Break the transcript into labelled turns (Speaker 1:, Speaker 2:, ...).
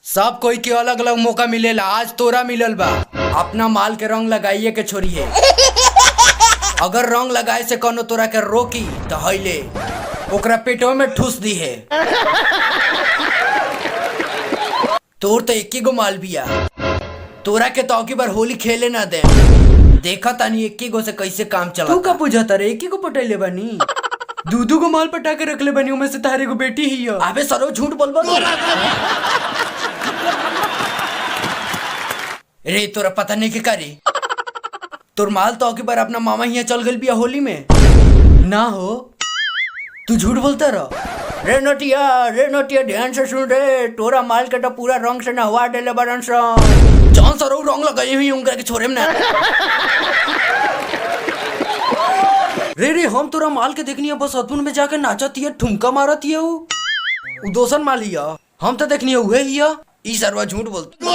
Speaker 1: सब कोई के अलग अलग मौका मिलेला, आज तोरा मिलल बा। अपना माल के रंग लगाइए के छोड़िए। अगर रंग लगाए से कोनो तोरा के रोकी तो हईले ओकरा पेटो में ठूस दी है। तोर तो एक ही गो माल बिया, तोरा के तो की बार होली खेले ना दे। देखा तानी एक ही गो से कैसे काम चला। तू का पूछता रे, एक ही गो पटैले बनी, दूधू को माल पटा के रखले बनी, उनमें से तारे को बेटी ही है। अबे सरो झूठ बोल बोल। रे तोरा पता नहीं के करे, तोर माल तो की बार अपना मामा यहाँ चल गल बिया होली में ना हो। तू झूठ बोलता रह। रे नोटिया ध्यान से सुन रे, तोरा माल के तो पूरा रंग से नहवा देले बरन सन। जौन सरो रंग लगाई हुई उनका के छोरे में ना। रे हम तोरा माल के देखनी है बस अतुन में जाकर नाचती है, ठुमका मारती है। वो दोसन माल हिया, हम तो देखनी है उहे हिया। ई सरवा झूठ बोलता।